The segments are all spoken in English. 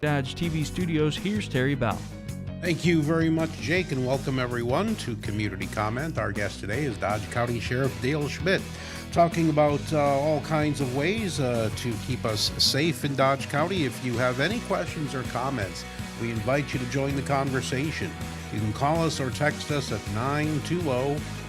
Dodge TV studios, here's Terry Bell. Thank you very much, Jake, and welcome everyone to Community Comment. Our guest today is Dodge County Sheriff Dale Schmidt, talking about all kinds of ways to keep us safe in Dodge County. If you have any questions or comments, we invite you to join the conversation. You can call us or text us at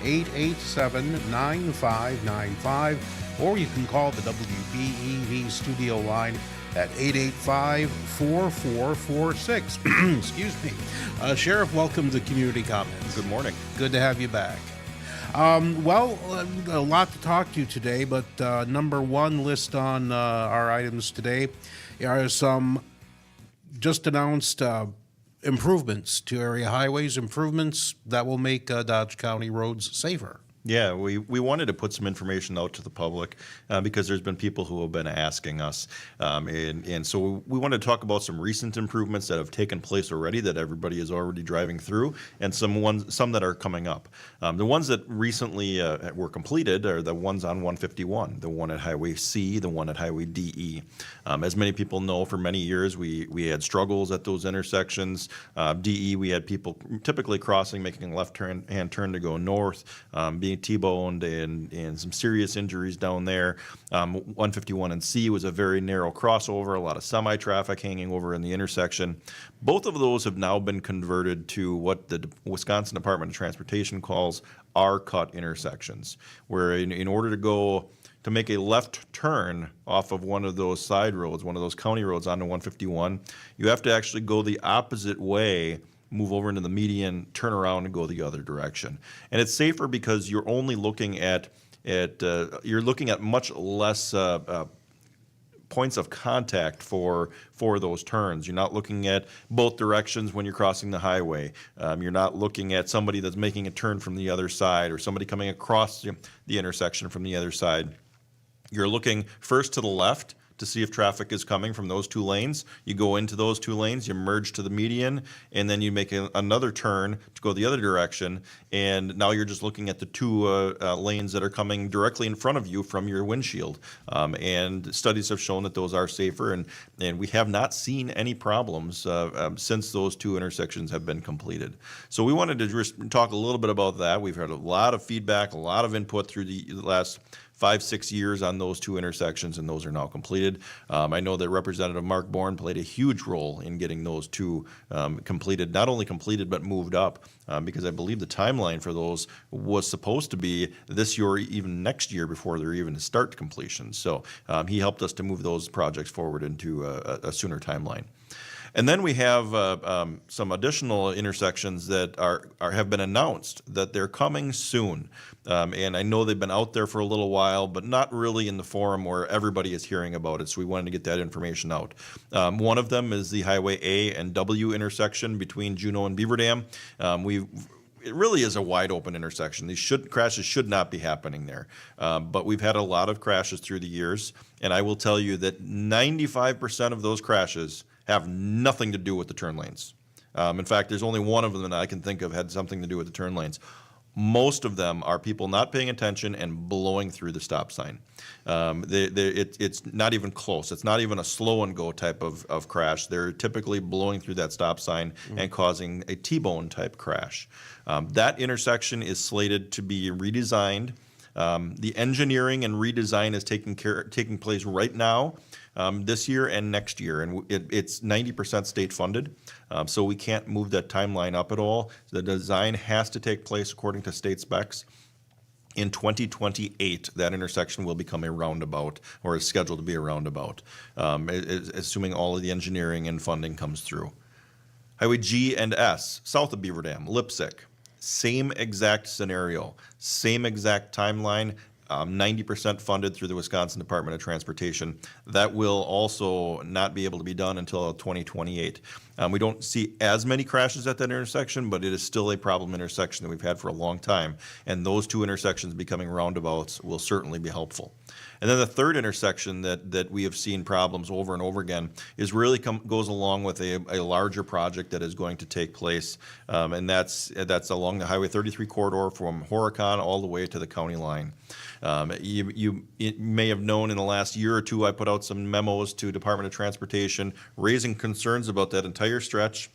920-887-9595, or you can call the WBEV studio line at 885-4446. Excuse me. Sheriff, welcome to Community Comments. Good morning. Good to have you back. A lot to talk to today, but number one list on our items today are some just announced improvements to area highways, improvements that will make Dodge County roads safer. Yeah, we wanted to put some information out to the public because there's been people who have been asking us. And so we wanted to talk about some recent improvements that have taken place already that everybody is already driving through, and some that are coming up. The ones that recently were completed are the ones on 151, the one at Highway C, the one at Highway DE. As many people know, for many years we had struggles at those intersections. DE, we had people typically crossing, making a left-hand turn to go north, being T-boned and some serious injuries down there. 151 and C was a very narrow crossover, a lot of semi-traffic hanging over in the intersection. Both of those have now been converted to what the Wisconsin Department of Transportation calls R-cut intersections, where in order to make a left turn off of one of those side roads, one of those county roads onto 151, you have to actually go the opposite way, move over into the median, turn around and go the other direction. And it's safer because you're only looking at much less points of contact for those turns. You're not looking at both directions when you're crossing the highway. You're not looking at somebody that's making a turn from the other side or somebody coming across the intersection from the other side. You're looking first to the left to see if traffic is coming from those two lanes. You go into those two lanes, you merge to the median, and then you make another turn to go the other direction, and now you're just looking at the two lanes that are coming directly in front of you from your windshield. And studies have shown that those are safer, and we have not seen any problems since those two intersections have been completed. So we wanted to just talk a little bit about that. We've had a lot of feedback, a lot of input through the last 5-6 years on those two intersections, and those are now completed. I know that Representative Mark Bourne played a huge role in getting those two completed, not only completed but moved up, because I believe the timeline for those was supposed to be this year or even next year before they're even to start completion. So he helped us to move those projects forward into a sooner timeline. And then we have some additional intersections that have been announced that they're coming soon. And I know they've been out there for a little while, but not really in the forum where everybody is hearing about it. So we wanted to get that information out. One of them is the Highway A and W intersection between Juneau and Beaver Dam. It really is a wide open intersection. These crashes should not be happening there. But we've had a lot of crashes through the years. And I will tell you that 95% of those crashes have nothing to do with the turn lanes. In fact, there's only one of them that I can think of had something to do with the turn lanes. Most of them are people not paying attention and blowing through the stop sign. It's not even close. It's not even a slow and go type of crash. They're typically blowing through that stop sign and causing a T-bone type crash. That intersection is slated to be redesigned. The engineering and redesign is taking place right now. This year and next year, and it's 90% state funded, so we can't move that timeline up at all. The design has to take place according to state specs. In 2028, that intersection will become a roundabout, or is scheduled to be a roundabout, assuming all of the engineering and funding comes through. Highway G and S, south of Beaver Dam, Lipsick, same exact scenario, same exact timeline. 90% funded through the Wisconsin Department of Transportation. That will also not be able to be done until 2028. We don't see as many crashes at that intersection, but it is still a problem intersection that we've had for a long time, and those two intersections becoming roundabouts will certainly be helpful. And then the third intersection that we have seen problems over and over again is really goes along with a larger project that is going to take place, and that's along the Highway 33 corridor from Horicon all the way to the county line. You may have known in the last year or two I put out some memos to Department of Transportation raising concerns about that entire stretch.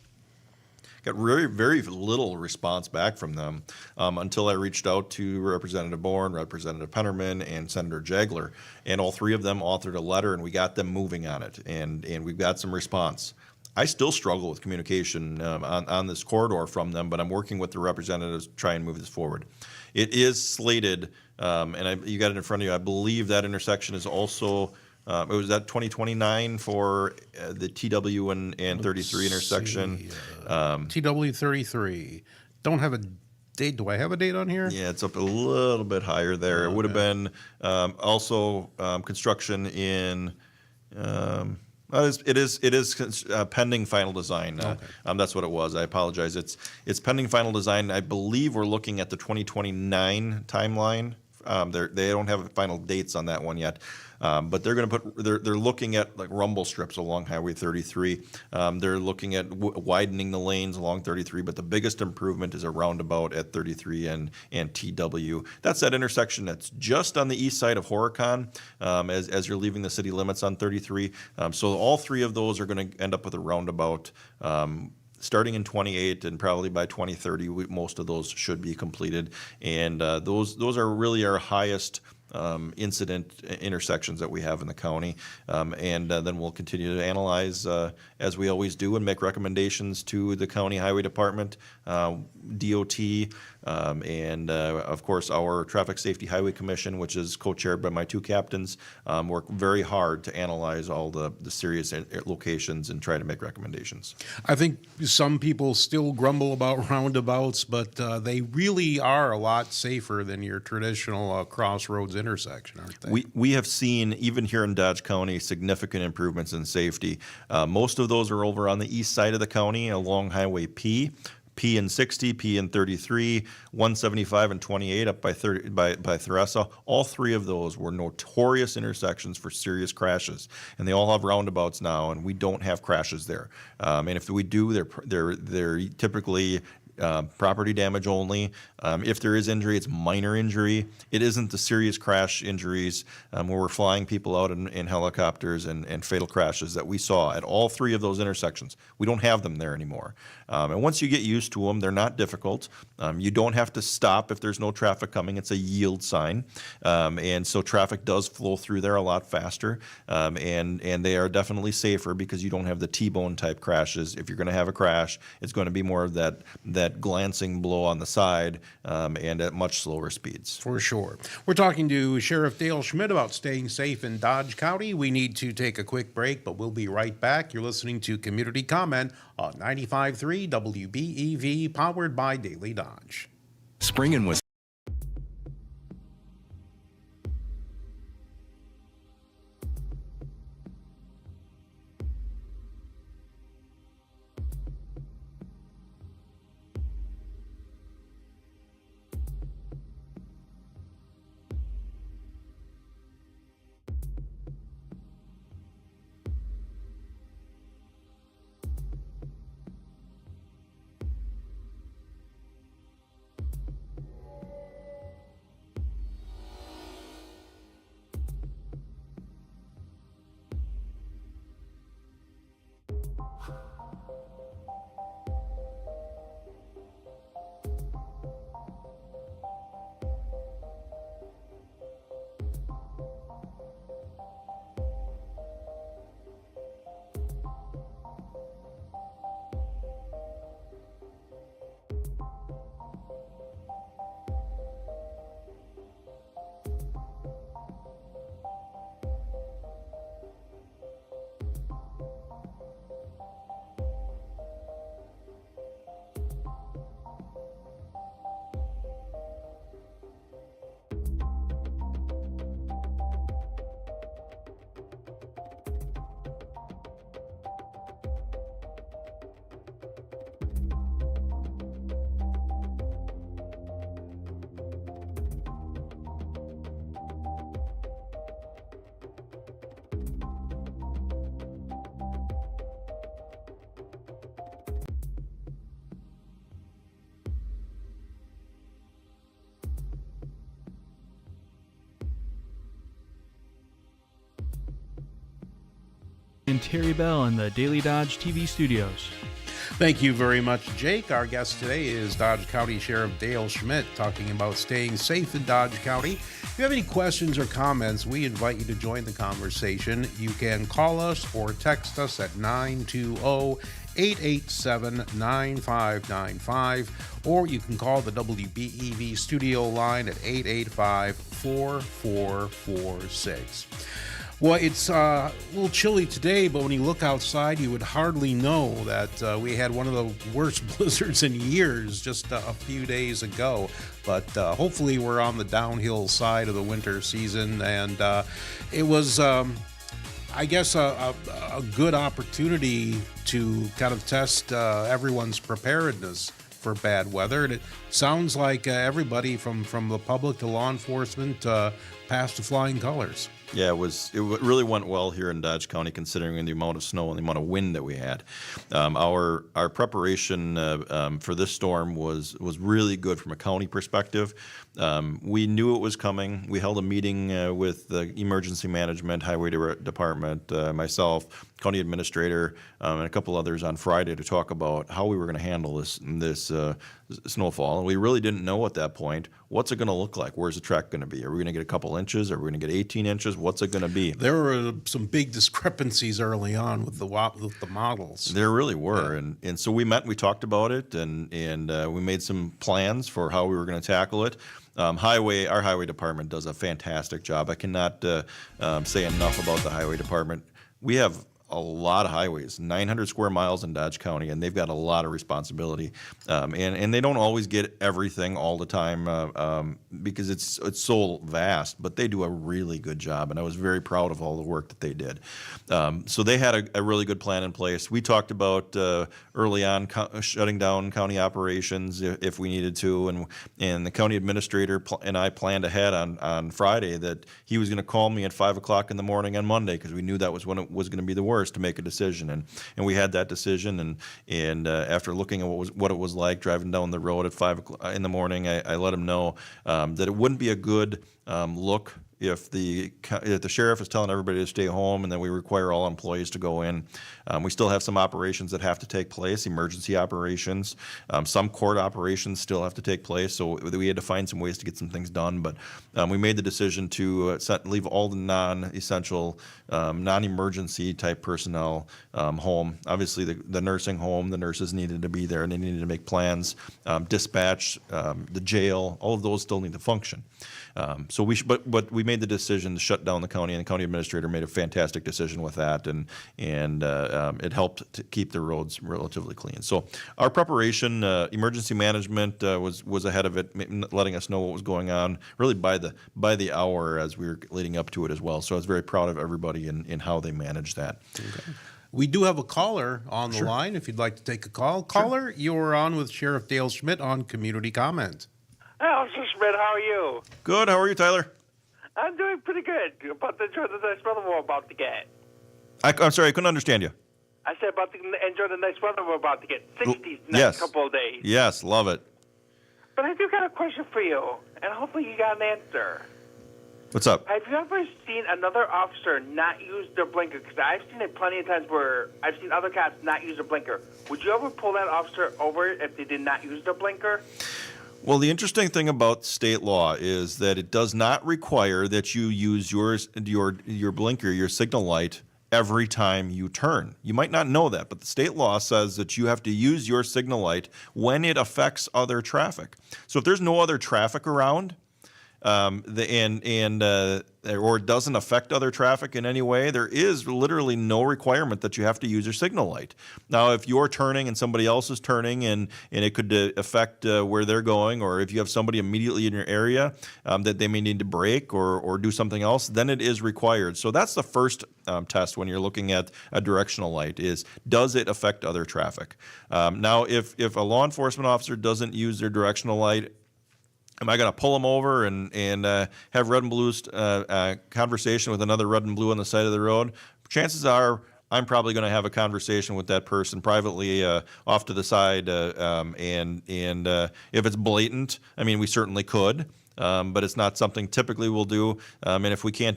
Got very, very little response back from them until I reached out to Representative Bourne, Representative Pennerman, and Senator Jagler, and all three of them authored a letter, and we got them moving on it, and we've got some response. I still struggle with communication on this corridor from them, but I'm working with the representatives to try and move this forward. It is slated, and you got it in front of you, I believe that intersection is also it was at 2029 for the TW and 33 intersection. TW 33. Don't have a date. Do I have a date on here? Yeah, it's up a little bit higher there. It would have been also construction in. It is pending final design. Okay. That's what it was. I apologize. It's pending final design. I believe we're looking at the 2029 timeline. They don't have final dates on that one yet, but they're going to they're looking at like rumble strips along Highway 33. They're looking at widening the lanes along 33, but the biggest improvement is a roundabout at 33 and TW. That's that intersection that's just on the east side of Horicon as you're leaving the city limits on 33. So all three of those are going to end up with a roundabout. Starting in 28 and probably by 2030, most of those should be completed. And those are really our highest incident intersections that we have in the county. And then we'll continue to analyze, as we always do, and make recommendations to the County Highway Department, DOT, and of course our Traffic Safety Highway Commission, which is co-chaired by my two captains, work very hard to analyze all the serious locations and try to make recommendations. I think some people still grumble about roundabouts, but they really are a lot safer than your traditional crossroads intersection, aren't they? We have seen, even here in Dodge County, significant improvements in safety. Most of those are over on the east side of the county along Highway P and 60, P and 33, 175 and 28 up by Theresa. All three of those were notorious intersections for serious crashes, and they all have roundabouts now, and we don't have crashes there. And if we do, they're typically property damage only. If there is injury, it's minor injury. It isn't the serious crash injuries where we're flying people out in helicopters and fatal crashes that we saw at all three of those intersections. We don't have them there anymore. And once you get used to them, they're not difficult. You don't have to stop if there's no traffic coming. It's a yield sign. And so traffic does flow through there a lot faster. And they are definitely safer because you don't have the T-bone type crashes. If you're going to have a crash, it's going to be more of that glancing blow on the side and at much slower speeds. For sure. We're talking to Sheriff Dale Schmidt about staying safe in Dodge County. We need to take a quick break, but we'll be right back. You're listening to Community Comment on 95.3 WBEV, powered by Daily Dodge. Spring in Wisconsin. And Terry Bell in the Daily Dodge TV studios. Thank you very much, Jake. Our guest today is Dodge County Sheriff Dale Schmidt, talking about staying safe in Dodge County. If you have any questions or comments, we invite you to join the conversation. You can call us or text us at 920-887-9595, or you can call the WBEV studio line at 885-4446. Well, it's a little chilly today, but when you look outside, you would hardly know that we had one of the worst blizzards in years just a few days ago. But hopefully we're on the downhill side of the winter season, and it was, I guess, a good opportunity to kind of test everyone's preparedness for bad weather. And it sounds like everybody from the public to law enforcement passed with flying colors. Yeah, it really went well here in Dodge County, considering the amount of snow and the amount of wind that we had. Our preparation for this storm was really good from a county perspective. We knew it was coming. We held a meeting with the emergency management, highway department, myself, county administrator, and a couple others on Friday to talk about how we were going to handle this snowfall. And we really didn't know at that point, what's it going to look like? Where's the track going to be? Are we going to get a couple inches? Are we going to get 18 inches? What's it going to be? There were some big discrepancies early on with the models. There really were, yeah. And so we met and we talked about it, and we made some plans for how we were going to tackle it. Our highway department does a fantastic job. I cannot say enough about the highway department. We have a lot of highways, 900 square miles in Dodge County, and they've got a lot of responsibility. And they don't always get everything all the time because it's so vast, but they do a really good job, and I was very proud of all the work that they did. So they had a really good plan in place. We talked about early on shutting down county operations if we needed to, and the county administrator and I planned ahead on Friday that he was going to call me at 5 o'clock in the morning on Monday, because we knew that was when it was going to be the worst, to make a decision, and we had that decision, and after looking at what it was like driving down the road at 5 o'clock in the morning, I let him know that it wouldn't be a good look if the sheriff is telling everybody to stay home and then we require all employees to go in. We still have some operations that have to take place, emergency operations. Some court operations still have to take place, so we had to find some ways to get some things done. But we made the decision to leave all the non-essential, non-emergency type personnel home. Obviously, the nursing home, the nurses needed to be there and they needed to make plans. Dispatch, the jail, all of those still need to function. But we made the decision to shut down the county, and the county administrator made a fantastic decision with that, and it helped to keep the roads relatively clean. So our preparation, emergency management was ahead of it, letting us know what was going on really by the hour as we were leading up to it as well. So I was very proud of everybody in how they managed that. Okay. We do have a caller on the line if you'd like to take a call. Sure. Caller, you're on with Sheriff Dale Schmidt on Community Comment. Oh, Mr. Schmidt, how are you? Good. How are you, Tyler? I'm doing pretty good. About to enjoy the nice weather we're about to get. I'm sorry, I couldn't understand you. I said about to enjoy the nice weather we're about to get. 60s next couple of days. Yes, love it. But I do got a question for you, and hopefully you got an answer. What's up? Have you ever seen another officer not use their blinker? Because I've seen it plenty of times where I've seen other cops not use their blinker. Would you ever pull that officer over if they did not use their blinker? Well, the interesting thing about state law is that it does not require that you use your blinker, your signal light, every time you turn. You might not know that, but the state law says that you have to use your signal light when it affects other traffic. So if there's no other traffic around, or it doesn't affect other traffic in any way, there is literally no requirement that you have to use your signal light. Now, if you're turning and somebody else is turning and it could affect where they're going, or if you have somebody immediately in your area that they may need to brake or do something else, then it is required. So that's the first test when you're looking at a directional light is, does it affect other traffic? Now, if a law enforcement officer doesn't use their directional light, am I going to pull them over and have red and blue conversation with another red and blue on the side of the road? Chances are I'm probably going to have a conversation with that person privately off to the side. And if it's blatant, I mean, we certainly could. but it's not something typically we'll do. And if we can't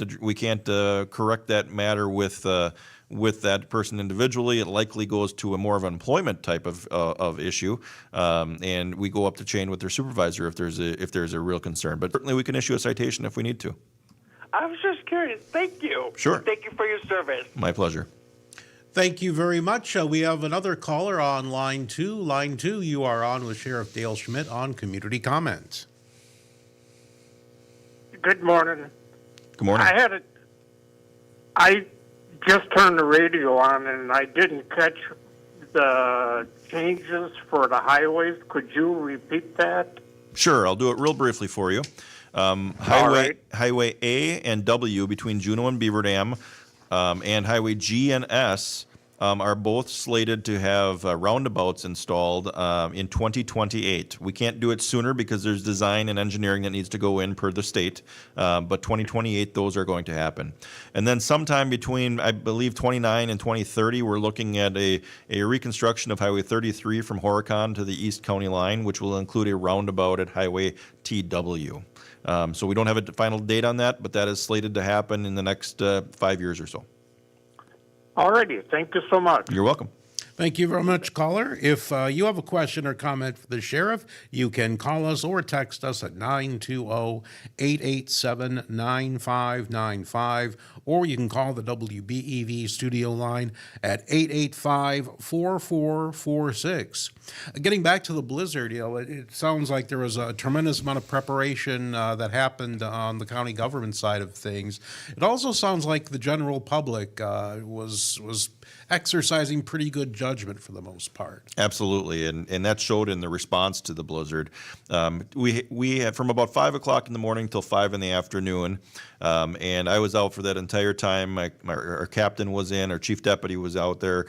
correct that matter with that person individually, it likely goes to a more of an employment type of issue, and we go up the chain with their supervisor if there's a real concern. But certainly we can issue a citation if we need to. I was just curious. Thank you. Sure. Thank you for your service. My pleasure. Thank you very much. We have another caller on line 2. Line 2, you are on with Sheriff Dale Schmidt on Community Comment. Good morning. Good morning. I just turned the radio on and I didn't catch the changes for the highways. Could you repeat that? Sure, I'll do it real briefly for you. Highway A and W between Juneau and Beaver Dam, and Highway G and S are both slated to have roundabouts installed in 2028. We can't do it sooner because there's design and engineering that needs to go in per the state, but 2028, those are going to happen. And then sometime between, I believe, 29 and 2030, we're looking at a reconstruction of Highway 33 from Horicon to the East County line, which will include a roundabout at Highway TW. So we don't have a final date on that, but that is slated to happen in the next 5 years or so. All righty. Thank you so much. You're welcome. Thank you very much, caller. If you have a question or comment for the sheriff, you can call us or text us at 920-887-9595, or you can call the WBEV studio line at 885-4446. Getting back to the blizzard, it sounds like there was a tremendous amount of preparation that happened on the county government side of things. It also sounds like the general public was exercising pretty good judgment for the most part. Absolutely, and that showed in the response to the blizzard. We had from about 5 o'clock in the morning till 5 in the afternoon, and I was out for that entire time. Our captain was in, our chief deputy was out there.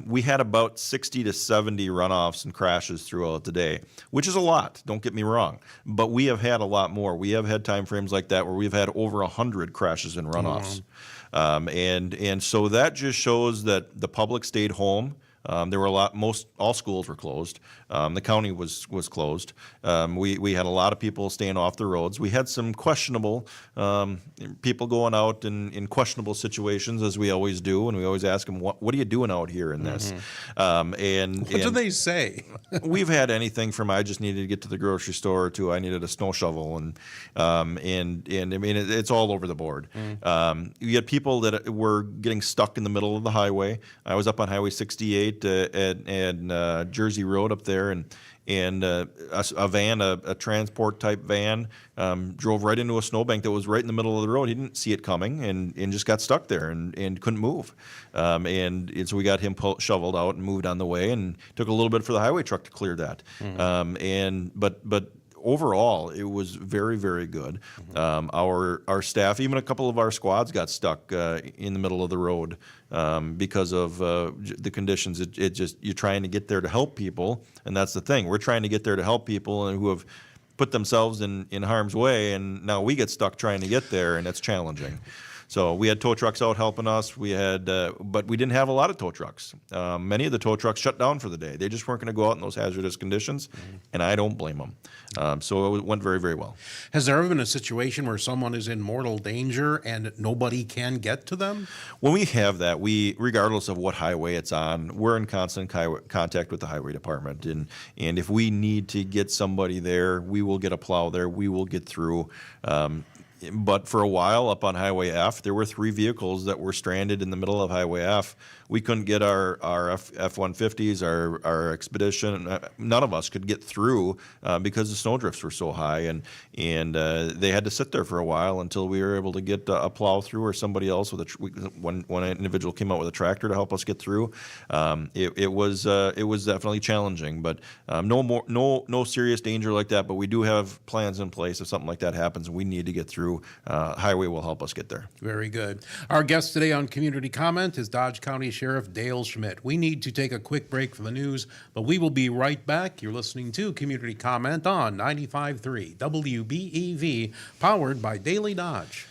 We had about 60 to 70 runoffs and crashes throughout the day, which is a lot, don't get me wrong, but we have had a lot more. We have had time frames like that where we've had over 100 crashes and runoffs. And so that just shows that the public stayed home. There were all schools were closed. The county was closed. We had a lot of people staying off the roads. We had some questionable people going out in questionable situations, as we always do, and we always ask them, what are you doing out here in this? What do they say? We've had anything from I just needed to get to the grocery store to I needed a snow shovel, and I mean it's all over the board. You had people that were getting stuck in the middle of the highway. I was up on Highway 68 at Jersey Road up there, and a van, a transport type van, drove right into a snowbank that was right in the middle of the road. He didn't see it coming and just got stuck there and couldn't move. And so we got him shoveled out and moved on the way, and took a little bit for the highway truck to clear that. But overall, it was very, very good. Our staff, even a couple of our squads, got stuck in the middle of the road because of the conditions. It just, you're trying to get there to help people, and that's the thing. We're trying to get there to help people and who have put themselves in harm's way, and now we get stuck trying to get there, and it's challenging. So we had tow trucks out helping us. We had, but we didn't have a lot of tow trucks. Many of the tow trucks shut down for the day. They just weren't going to go out in those hazardous conditions, and I don't blame them. So it went very, very well. Has there ever been a situation where someone is in mortal danger and nobody can get to them? When we have that, regardless of what highway it's on, we're in constant contact with the highway department, and if we need to get somebody there, we will get a plow there. We will get through. But for a while up on Highway F, there were 3 vehicles that were stranded in the middle of Highway F. We couldn't get our F-150s, our Expedition. None of us could get through because the snowdrifts were so high, and they had to sit there for a while until we were able to get a plow through, or somebody else with one individual came out with a tractor to help us get through. It was definitely challenging, but no serious danger like that. But we do have plans in place if something like that happens and we need to get through. Highway will help us get there. Very good. Our guest today on Community Comment is Dodge County Sheriff Dale Schmidt. We need to take a quick break for the news, but we will be right back. You're listening to Community Comment on 95.3 WBEV, powered by Daily Dodge.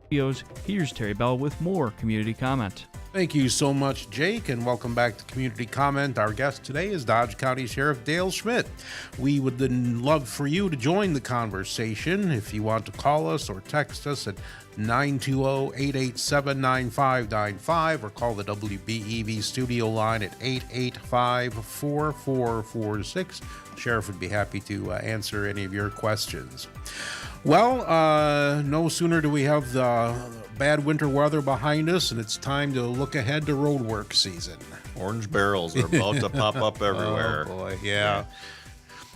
Studios, here's Terry Bell with more Community Comment. Thank you so much, Jake, and welcome back to Community Comment. Our guest today is Dodge County Sheriff Dale Schmidt. We would then love for you to join the conversation. If you want to call us or text us at 920-887-9595 or call the WBEV studio line at 885-4446. The Sheriff would be happy to answer any of your questions. Well, no sooner do we have the bad winter weather behind us, and it's time to look ahead to roadwork season. Orange barrels are about to pop up everywhere. Oh boy, yeah.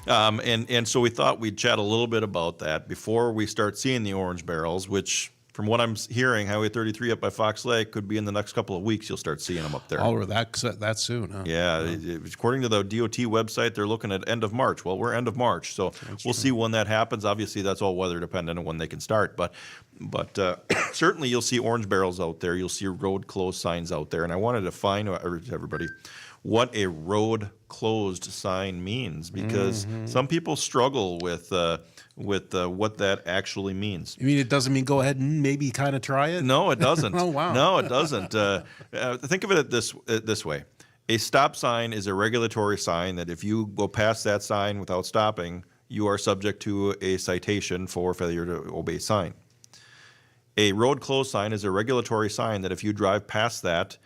And so we thought we'd chat a little bit about that before we start seeing the orange barrels, which, from what I'm hearing, Highway 33 up by Fox Lake could be in the next couple of weeks. You'll start seeing them up there. Oh, that soon, huh? Yeah, according to the DOT website, they're looking at end of March. Well, we're end of March, so we'll see when that happens. Obviously, that's all weather dependent on when they can start, but certainly you'll see orange barrels out there. You'll see road closed signs out there, and I wanted to define everybody what a road closed sign means, because some people struggle with what that actually means. You mean it doesn't mean go ahead and maybe kind of try it? No, it doesn't. Oh, wow. No, it doesn't. Think of it this way. A stop sign is a regulatory sign that if you go past that sign without stopping, you are subject to a citation for failure to obey sign. A road closed sign is a regulatory sign that if you drive past that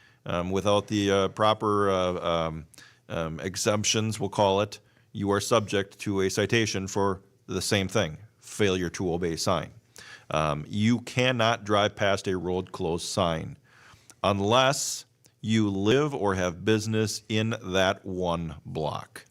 without the proper exemptions, we'll call it, you are subject to a citation for the same thing, failure to obey sign. You cannot drive past a road closed sign unless you live or have business in that one block.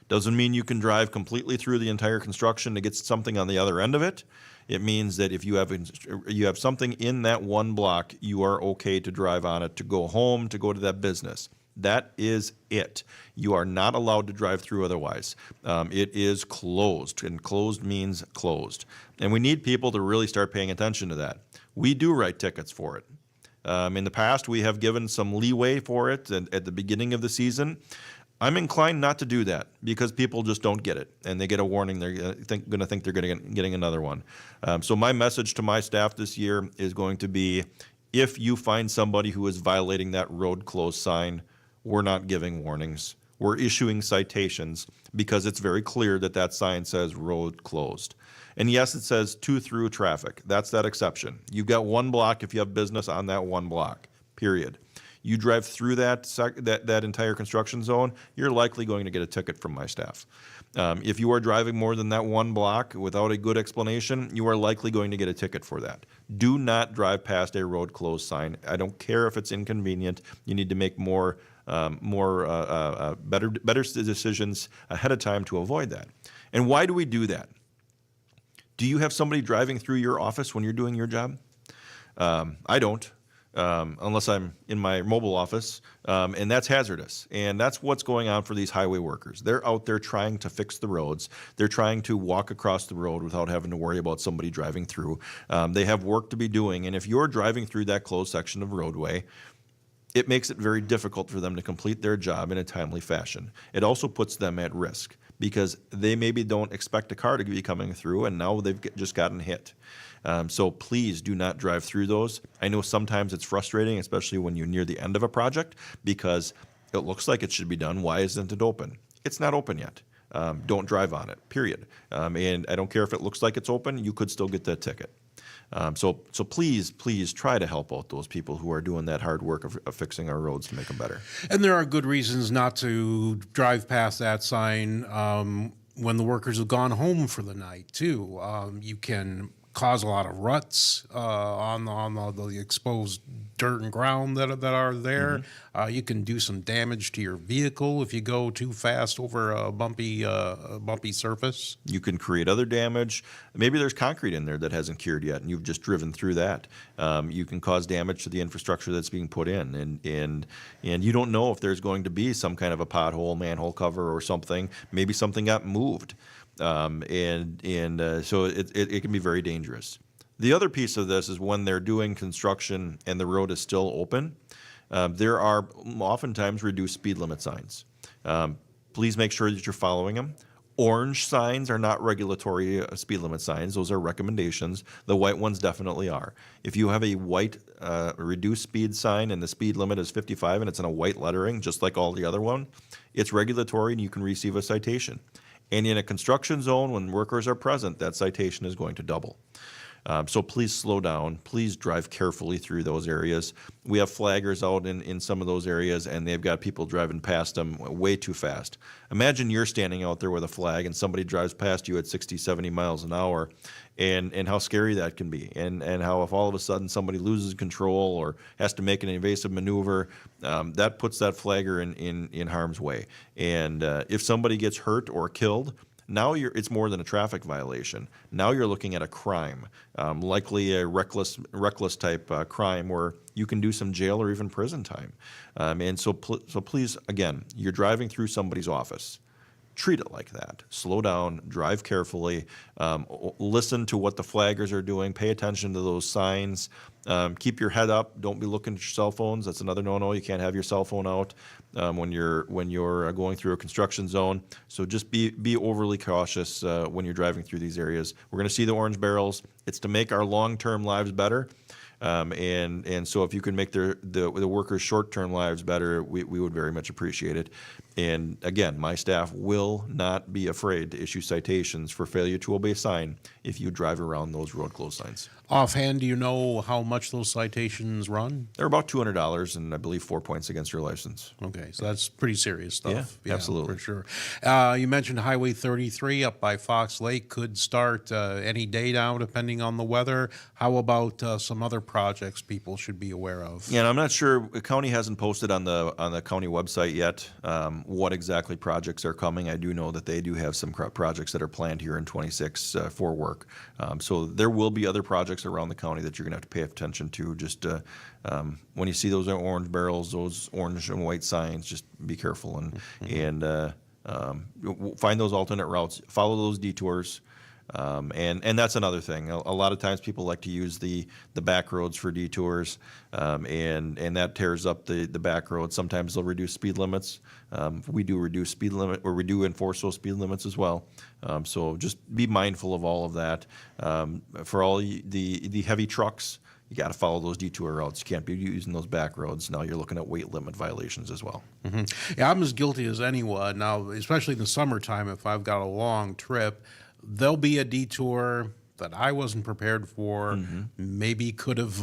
Doesn't mean you can drive completely through the entire construction to get something on the other end of it. It means that if you have something in that one block, you are okay to drive on it, to go home, to go to that business. That is it. You are not allowed to drive through otherwise. It is closed, and closed means closed. And we need people to really start paying attention to that. We do write tickets for it. In the past, we have given some leeway for it at the beginning of the season. I'm inclined not to do that because people just don't get it, and they get a warning. They're going to think they're getting another one. So my message to my staff this year is going to be, if you find somebody who is violating that road closed sign, we're not giving warnings. We're issuing citations because it's very clear that that sign says road closed. And yes, it says to through traffic. That's that exception. You've got one block if you have business on that one block, period. You drive through that entire construction zone, you're likely going to get a ticket from my staff. If you are driving more than that one block without a good explanation, you are likely going to get a ticket for that. Do not drive past a road closed sign. I don't care if it's inconvenient. You need to make better decisions ahead of time to avoid that. And why do we do that? Do you have somebody driving through your office when you're doing your job? I don't. Unless I'm in my mobile office, and that's hazardous. And that's what's going on for these highway workers. They're out there trying to fix the roads. They're trying to walk across the road without having to worry about somebody driving through. They have work to be doing, and if you're driving through that closed section of roadway, it makes it very difficult for them to complete their job in a timely fashion. It also puts them at risk because they maybe don't expect a car to be coming through, and now they've just gotten hit. So please do not drive through those. I know sometimes it's frustrating, especially when you're near the end of a project, because it looks like it should be done. Why isn't it open? It's not open yet. Don't drive on it, period. And I don't care if it looks like it's open, you could still get that ticket. So please try to help out those people who are doing that hard work of fixing our roads to make them better. And there are good reasons not to drive past that sign when the workers have gone home for the night, too. You can cause a lot of ruts on the exposed dirt and ground that are there. Mm-hmm. You can do some damage to your vehicle if you go too fast over a bumpy surface. You can create other damage. Maybe there's concrete in there that hasn't cured yet, and you've just driven through that. You can cause damage to the infrastructure that's being put in, and you don't know if there's going to be some kind of a pothole, manhole cover, or something. Maybe something got moved. So it can be very dangerous. The other piece of this is when they're doing construction and the road is still open, there are oftentimes reduced speed limit signs. Please make sure that you're following them. Orange signs are not regulatory speed limit signs. Those are recommendations. The white ones definitely are. If you have a white reduced speed sign and the speed limit is 55 and it's in a white lettering, just like all the other one, it's regulatory and you can receive a citation. And in a construction zone, when workers are present, that citation is going to double. So please slow down. Please drive carefully through those areas. We have flaggers out in some of those areas, and they've got people driving past them way too fast. Imagine you're standing out there with a flag, and somebody drives past you at 60, 70 miles an hour, and how scary that can be, and how if all of a sudden somebody loses control or has to make an evasive maneuver, that puts that flagger in harm's way. And if somebody gets hurt or killed, now it's more than a traffic violation. Now you're looking at a crime, likely a reckless type crime where you can do some jail or even prison time. And so please, again, you're driving through somebody's office. Treat it like that. Slow down, drive carefully, listen to what the flaggers are doing, pay attention to those signs, keep your head up, don't be looking at your cell phones. That's another no-no. You can't have your cell phone out when you're going through a construction zone. So just be overly cautious when you're driving through these areas. We're going to see the orange barrels. It's to make our long-term lives better. And so if you can make the workers' short-term lives better, we would very much appreciate it. And again, my staff will not be afraid to issue citations for failure to obey sign if you drive around those road closed signs. Offhand, do you know how much those citations run? They're about $200 and I believe 4 points against your license. Okay, so that's pretty serious stuff. Yeah, absolutely. For sure. You mentioned Highway 33 up by Fox Lake could start any day now, depending on the weather. How about some other projects people should be aware of? Yeah, and I'm not sure, the county hasn't posted on the county website yet what exactly projects are coming. I do know that they do have some projects that are planned here in 26 for work. So there will be other projects around the county that you're going to have to pay attention to. Just when you see those orange barrels, those orange and white signs, just be careful and find those alternate routes, follow those detours. And that's another thing. A lot of times people like to use the back roads for detours, and that tears up the back roads. Sometimes they'll reduce speed limits. We do reduce speed limit, or we do enforce those speed limits as well. So just be mindful of all of that. For all the heavy trucks, you got to follow those detour routes. You can't be using those back roads. Now you're looking at weight limit violations as well. Mm-hmm. Yeah, I'm as guilty as anyone. Now, especially in the summertime, if I've got a long trip, there'll be a detour that I wasn't prepared for. Maybe could have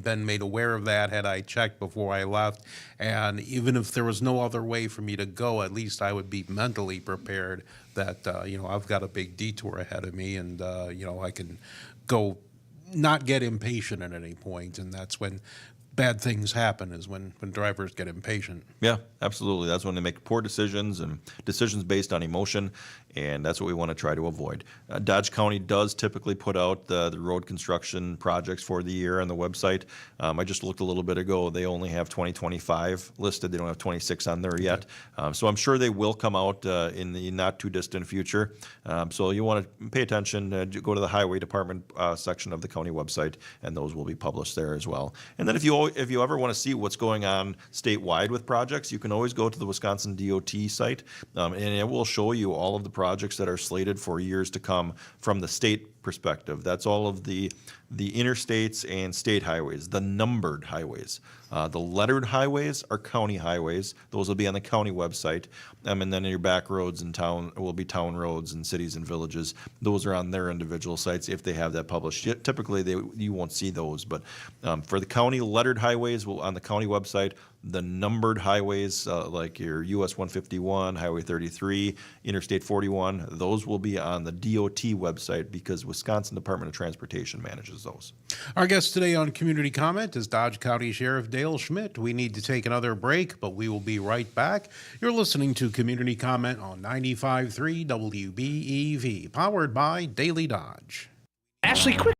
been made aware of that had I checked before I left. And even if there was no other way for me to go, at least I would be mentally prepared that, I've got a big detour ahead of me and, I can go, not get impatient at any point. And that's when bad things happen, is when drivers get impatient. Yeah, absolutely. That's when they make poor decisions and decisions based on emotion, and that's what we want to try to avoid. Dodge County does typically put out the road construction projects for the year on the website. I just looked a little bit ago. They only have 2025 listed. They don't have 26 on there yet. So I'm sure they will come out in the not too distant future. So you want to pay attention, go to the Highway Department section of the county website, and those will be published there as well. And then if you ever want to see what's going on statewide with projects, you can always go to the Wisconsin DOT site, and it will show you all of the projects that are slated for years to come from the state perspective. That's all of the interstates and state highways, the numbered highways. The lettered highways are county highways. Those will be on the county website. And then your back roads in town will be town roads and cities and villages. Those are on their individual sites if they have that published. Typically, you won't see those. But for the county lettered highways, on the county website, the numbered highways like your US 151, Highway 33, Interstate 41, those will be on the DOT website because Wisconsin Department of Transportation manages those. Our guest today on Community Comment is Dodge County Sheriff Dale Schmidt. We need to take another break, but we will be right back. You're listening to Community Comment on 95.3 WBEV, powered by Daily Dodge. Ashley, quick.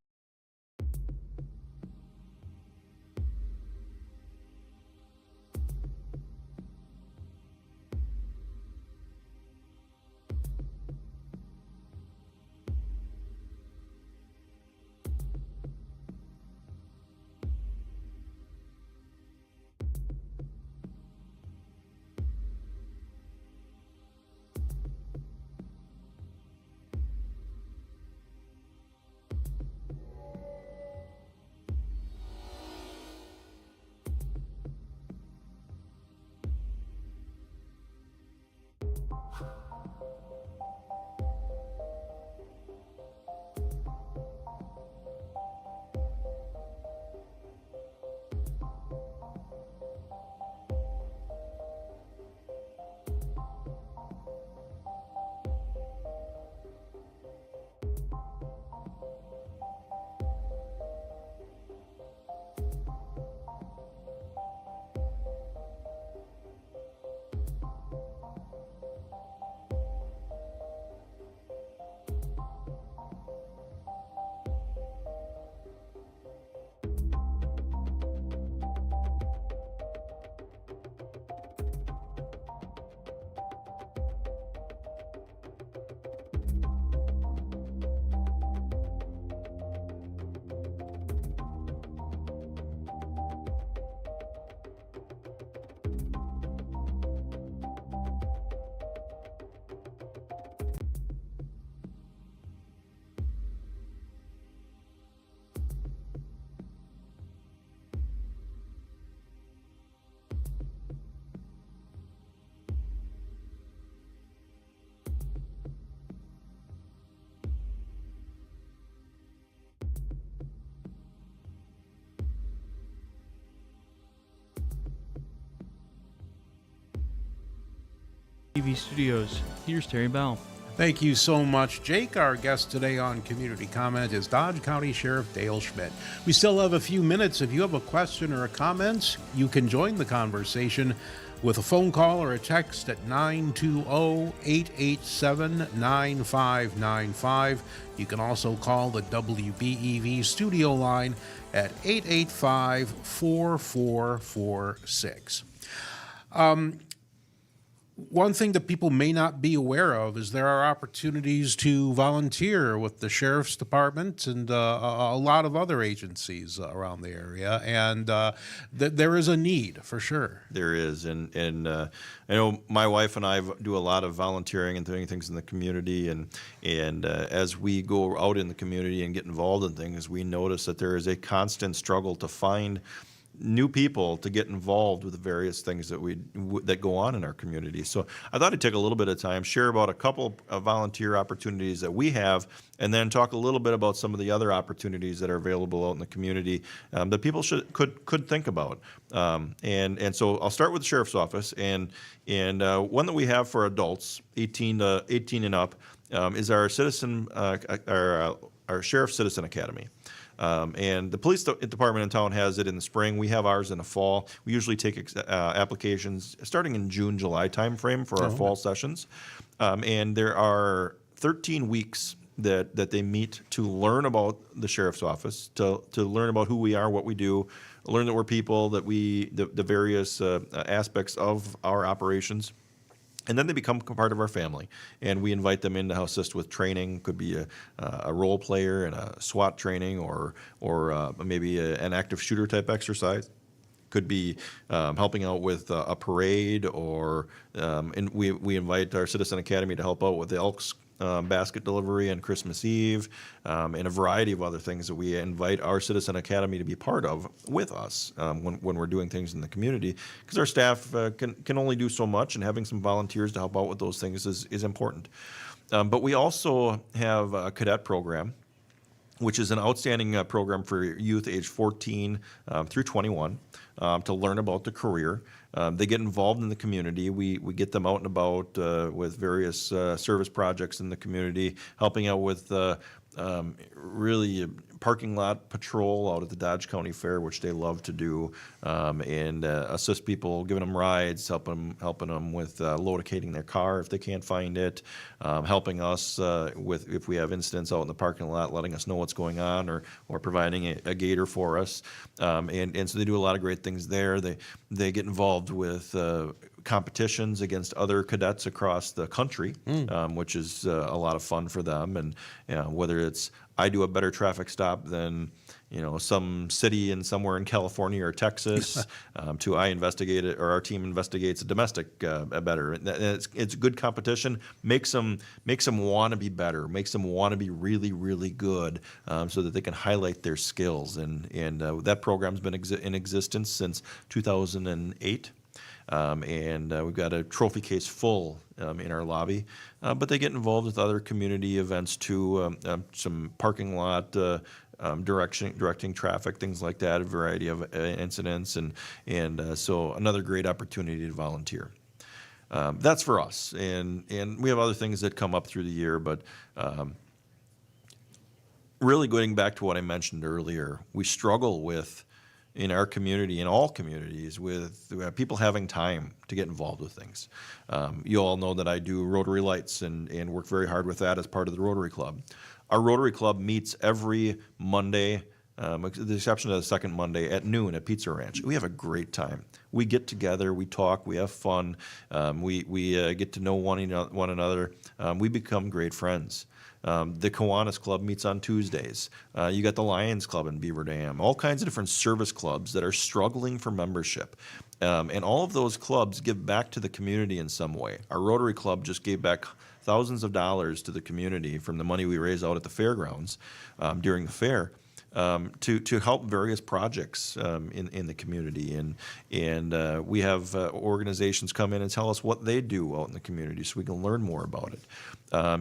WBEV Studios, here's Terry Bell. Thank you so much, Jake. Our guest today on Community Comment is Dodge County Sheriff Dale Schmidt. We still have a few minutes. If you have a question or a comment, you can join the conversation with a phone call or a text at 920-887-9595. You can also call the WBEV studio line at 885-4446. One thing that people may not be aware of is there are opportunities to volunteer with the Sheriff's Department and a lot of other agencies around the area, and there is a need for sure. There is, and I know my wife and I do a lot of volunteering and doing things in the community, and as we go out in the community and get involved in things, we notice that there is a constant struggle to find new people to get involved with the various things that go on in our community. So I thought I'd take a little bit of time, share about a couple of volunteer opportunities that we have, and then talk a little bit about some of the other opportunities that are available out in the community that people could think about. And so I'll start with the Sheriff's Office, and one that we have for adults, 18 and up, is our our Sheriff's Citizen Academy. And the police department in town has it in the spring. We have ours in the fall. We usually take applications starting in June, July timeframe for our fall sessions. And there are 13 weeks that they meet to learn about the sheriff's office, to learn about who we are, what we do, learn that we're people, that the various aspects of our operations. And then they become part of our family, and we invite them in to assist with training. Could be a role player and a SWAT training, or maybe an active shooter type exercise. Could be helping out with a parade, and we invite our Citizen Academy to help out with the Elks basket delivery on Christmas Eve, and a variety of other things that we invite our Citizen Academy to be part of with us when we're doing things in the community, because our staff can only do so much, and having some volunteers to help out with those things is important. But we also have a cadet program, which is an outstanding program for youth age 14 through 21 to learn about the career. They get involved in the community. We get them out and about with various service projects in the community, helping out with really parking lot patrol out at the Dodge County Fair, which they love to do, and assist people, giving them rides, helping them with locating their car if they can't find it, helping us with if we have incidents out in the parking lot, letting us know what's going on, or providing a gator for us, and so they do a lot of great things there. They get involved with competitions against other cadets across the country, which is a lot of fun for them. And whether it's I do a better traffic stop than some city somewhere in California or Texas, to I investigate it, or our team investigates a domestic better. It's good competition. Makes them want to be better. Makes them want to be really, really good, so that they can highlight their skills. And that program's been in existence since 2008. And we've got a trophy case full in our lobby, but they get involved with other community events too, some parking lot directing traffic, things like that, a variety of incidents, and so another great opportunity to volunteer. That's for us, and we have other things that come up through the year, but really going back to what I mentioned earlier, we struggle with, in our community, in all communities, with people having time to get involved with things. You all know that I do Rotary Lights and work very hard with that as part of the Rotary Club. Our Rotary Club meets every Monday, with the exception of the second Monday, at noon at Pizza Ranch. We have a great time. We get together, we talk, we have fun, we get to know one another. We become great friends. The Kiwanis Club meets on Tuesdays. You got the Lions Club in Beaver Dam. All kinds of different service clubs that are struggling for membership. And all of those clubs give back to the community in some way. Our Rotary Club just gave back thousands of dollars to the community from the money we raise out at the fairgrounds during the fair. To help various projects in the community, and we have organizations come in and tell us what they do out in the community, so we can learn more about it.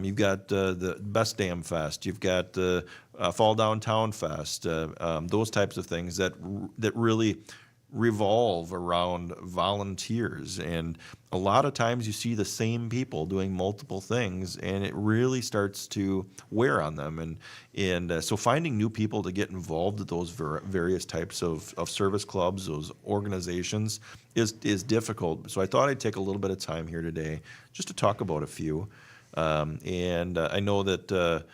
You've got the Best Dam Fest, you've got Fall Downtown Fest, those types of things that really revolve around volunteers, and a lot of times you see the same people doing multiple things, and it really starts to wear on them. And so finding new people to get involved with those various types of service clubs, those organizations, is difficult. So I thought I'd take a little bit of time here today just to talk about a few. And I know that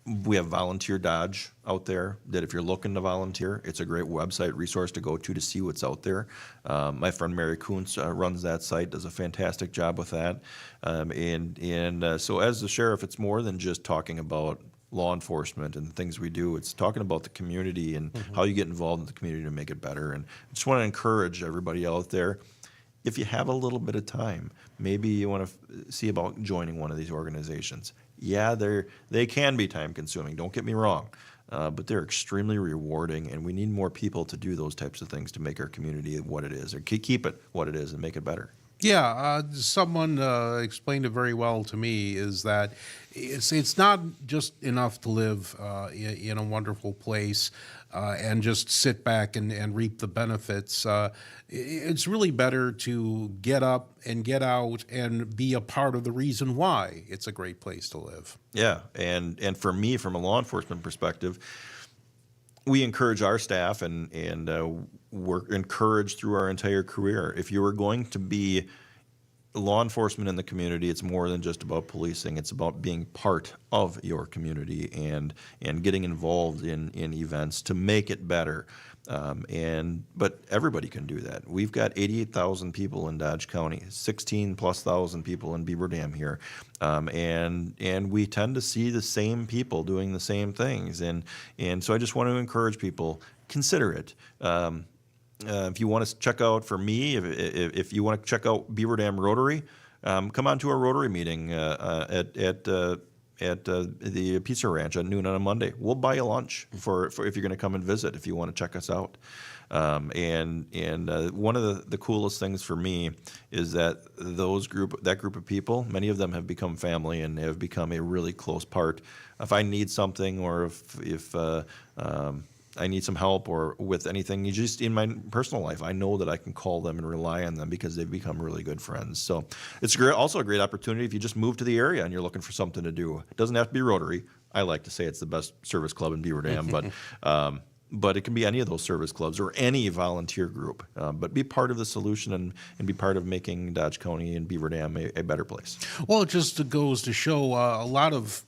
we have Volunteer Dodge out there, that if you're looking to volunteer, it's a great website resource to go to see what's out there. My friend Mary Kuntz runs that site, does a fantastic job with that. So as the sheriff, it's more than just talking about law enforcement and the things we do. It's talking about the community and how you get involved in the community to make it better. And I just want to encourage everybody out there, if you have a little bit of time, maybe you want to see about joining one of these organizations. Yeah, they can be time consuming, don't get me wrong, but they're extremely rewarding, and we need more people to do those types of things to make our community what it is, or keep it what it is and make it better. Yeah, someone explained it very well to me, is that it's not just enough to live in a wonderful place and just sit back and reap the benefits. It's really better to get up and get out and be a part of the reason why it's a great place to live. Yeah, and for me, from a law enforcement perspective, we encourage our staff, and we're encouraged through our entire career. If you are going to be law enforcement in the community, it's more than just about policing. It's about being part of your community and getting involved in events to make it better. But everybody can do that. We've got 88,000 people in Dodge County, 16,000+ people in Beaver Dam here, and we tend to see the same people doing the same things. And so I just want to encourage people, consider it. If you want to check out, for me, if you want to check out Beaver Dam Rotary, come on to a Rotary meeting at the Pizza Ranch at noon on a Monday. We'll buy you lunch for if you're going to come and visit, if you want to check us out. And one of the coolest things for me is that that group of people, many of them have become family and have become a really close part. If I need something, or if I need some help or with anything, just in my personal life, I know that I can call them and rely on them because they've become really good friends. So it's also a great opportunity if you just move to the area and you're looking for something to do. It doesn't have to be Rotary. I like to say it's the best service club in Beaver Dam, but it can be any of those service clubs or any volunteer group. But be part of the solution and be part of making Dodge County and Beaver Dam a better place. Well, it just goes to show a lot of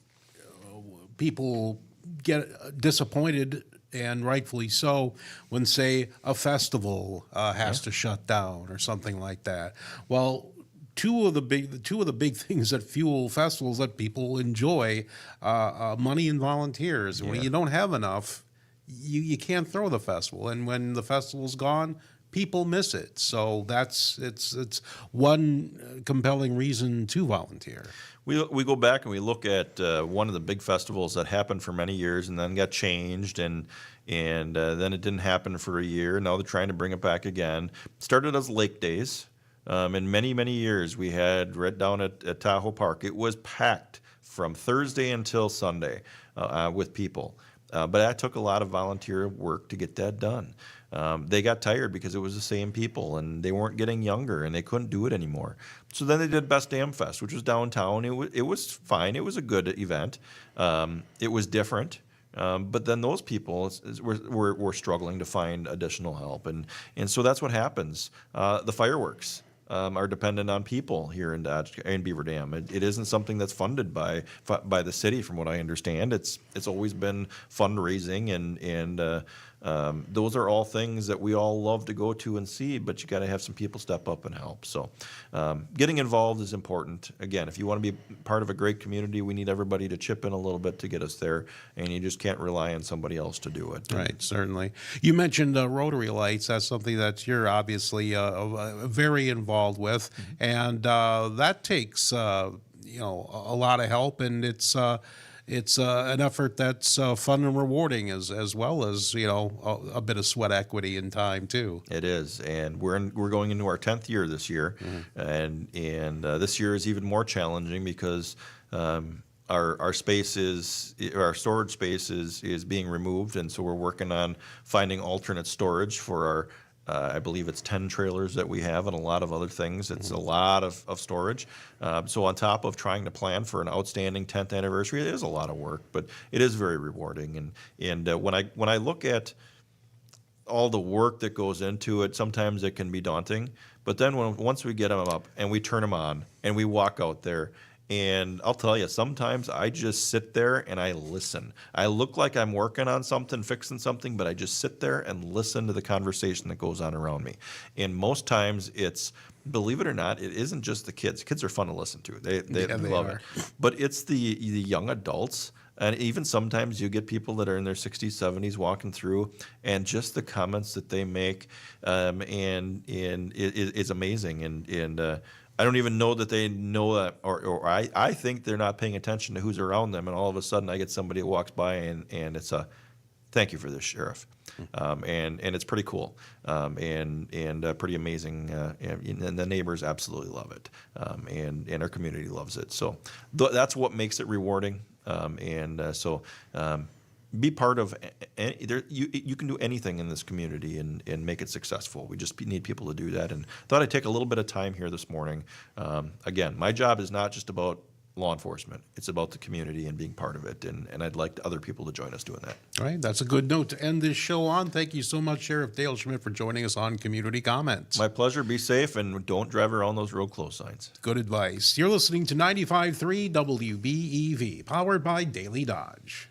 people get disappointed, and rightfully so, when, say, a festival has to shut down or something like that. Well, two of the big things that fuel festivals that people enjoy, money and volunteers. And when you don't have enough, you can't throw the festival. And when the festival's gone, people miss it. So it's one compelling reason to volunteer. We go back and we look at one of the big festivals that happened for many years and then got changed, and then it didn't happen for a year. Now they're trying to bring it back again. Started as Lake Days. In many years, we had right down at Tahoe Park. It was packed from Thursday until Sunday with people. But that took a lot of volunteer work to get that done. They got tired because it was the same people, and they weren't getting younger, and they couldn't do it anymore. So then they did Best Dam Fest, which was downtown. It was fine. It was a good event. It was different. But then those people were struggling to find additional help, and so that's what happens. The fireworks are dependent on people here in Beaver Dam. It isn't something that's funded by the city, from what I understand. It's always been fundraising, and those are all things that we all love to go to and see, but you got to have some people step up and help. So getting involved is important. Again, if you want to be part of a great community, we need everybody to chip in a little bit to get us there, and you just can't rely on somebody else to do it. Right, certainly. You mentioned Rotary Lights. That's something that you're obviously very involved with, and that takes a lot of help, and it's an effort that's fun and rewarding, as well as a bit of sweat equity and time too. It is, and we're going into our 10th year this year, and this year is even more challenging because our space our storage space is being removed, and so we're working on finding alternate storage for our. I believe it's 10 trailers that we have and a lot of other things. It's a lot of storage. So on top of trying to plan for an outstanding 10th anniversary, it is a lot of work, but it is very rewarding. And when I look at all the work that goes into it, sometimes it can be daunting. But then once we get them up and we turn them on and we walk out there, and I'll tell you, sometimes I just sit there and I listen. I look like I'm working on something, fixing something, but I just sit there and listen to the conversation that goes on around me. And most times it's, believe it or not, it isn't just the kids. Kids are fun to listen to. They love it. But it's the young adults. And even sometimes you get people that are in their 60s, 70s walking through, and just the comments that they make, and it's amazing. And I don't even know that they know that, or I think they're not paying attention to who's around them, and all of a sudden I get somebody that walks by and it's a thank you for this, Sheriff, and it's pretty cool, and pretty amazing, and the neighbors absolutely love it, and our community loves it. So that's what makes it rewarding, so. Be part of you can do anything in this community and make it successful. We just need people to do that, and thought I'd take a little bit of time here this morning. Again, my job is not just about law enforcement. It's about the community and being part of it, and I'd like other people to join us doing that. All right, that's a good note to end this show on. Thank you so much, Sheriff Dale Schmidt, for joining us on Community Comments. My pleasure. Be safe and don't drive around those road close signs. Good advice. You're listening to 95.3 WBEV, powered by Daily Dodge.